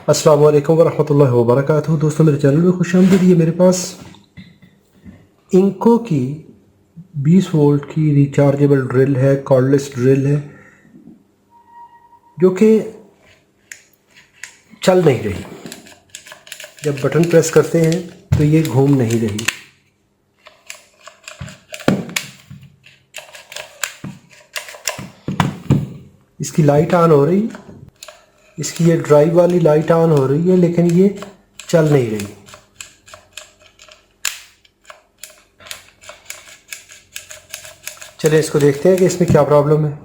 अस्सलाम वालेकुम वरहमतुल्लाहि वबरकातुहू। दोस्तों, मेरे चैनल में खुशामदीद। ये मेरे पास इंको की 20 वोल्ट की रिचार्जेबल ड्रिल है, कॉर्डलेस ड्रिल है, जो कि चल नहीं रही। जब बटन प्रेस करते हैं तो ये घूम नहीं रही। इसकी लाइट ऑन हो रही, इसकी ये ड्राइव वाली लाइट ऑन हो रही है, लेकिन ये चल नहीं रही। चलिए इसको देखते हैं कि इसमें क्या प्रॉब्लम है।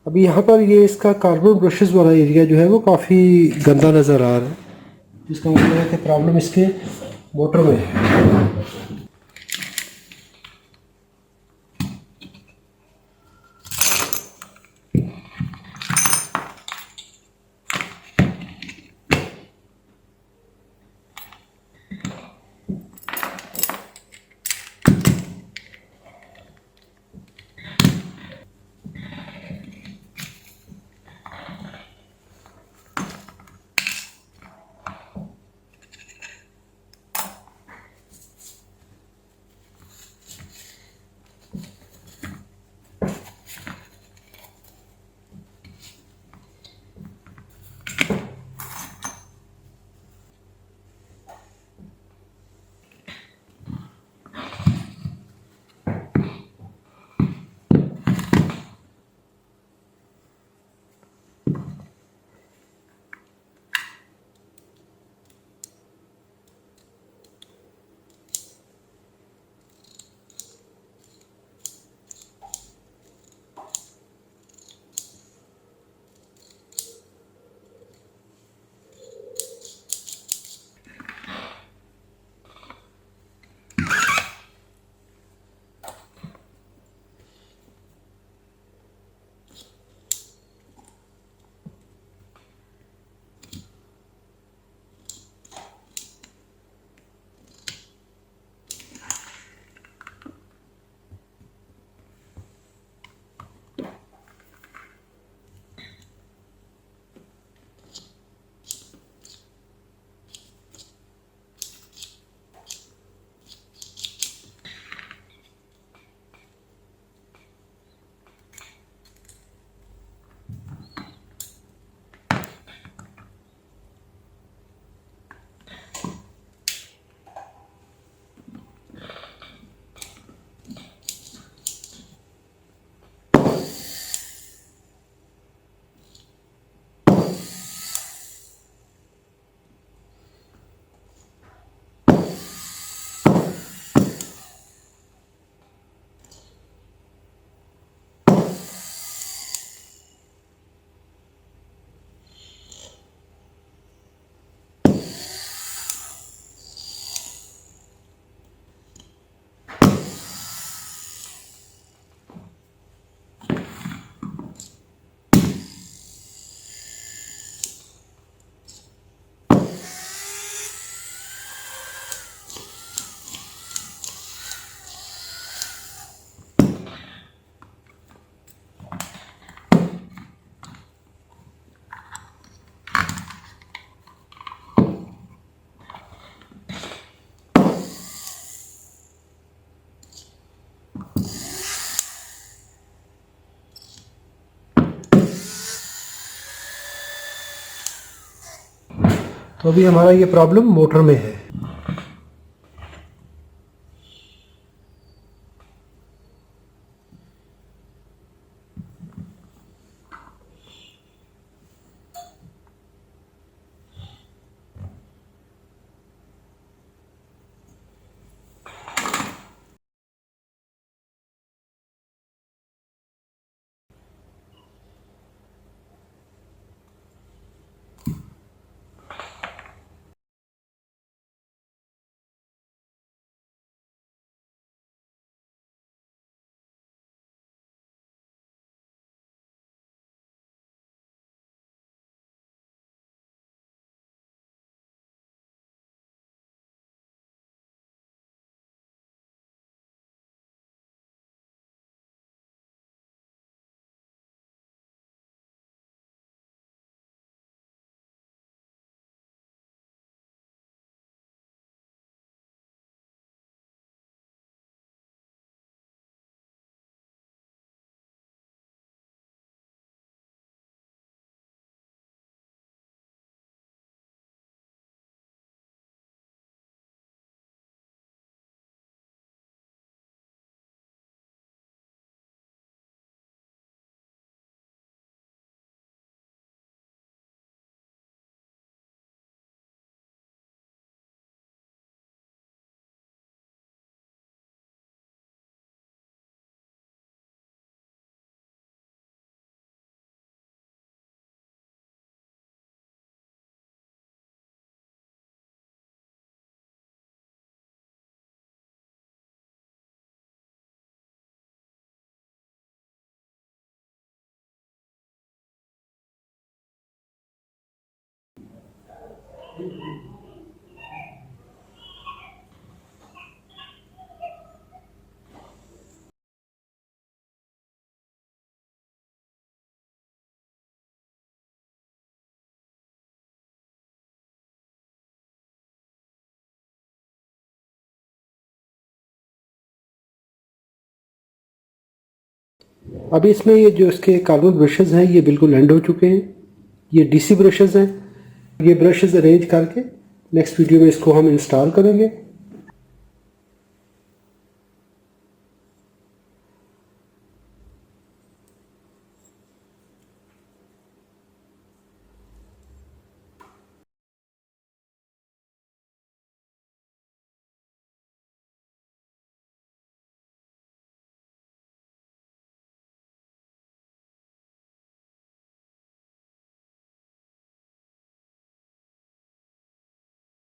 अभी यहाँ पर ये इसका कार्बन ब्रशेस वाला एरिया जो है वो काफ़ी गंदा नज़र आ रहा है, जिसका मतलब है कि प्रॉब्लम इसके मोटर में है। तो अभी हमारा ये प्रॉब्लम मोटर में है। अभी इसमें ये जो इसके कार्बन ब्रशेज़ हैं ये बिल्कुल एंड हो चुके हैं। ये डीसी ब्रशेज़ हैं। ये ब्रशेज़ अरेंज करके नेक्स्ट वीडियो में इसको हम इंस्टॉल करेंगे।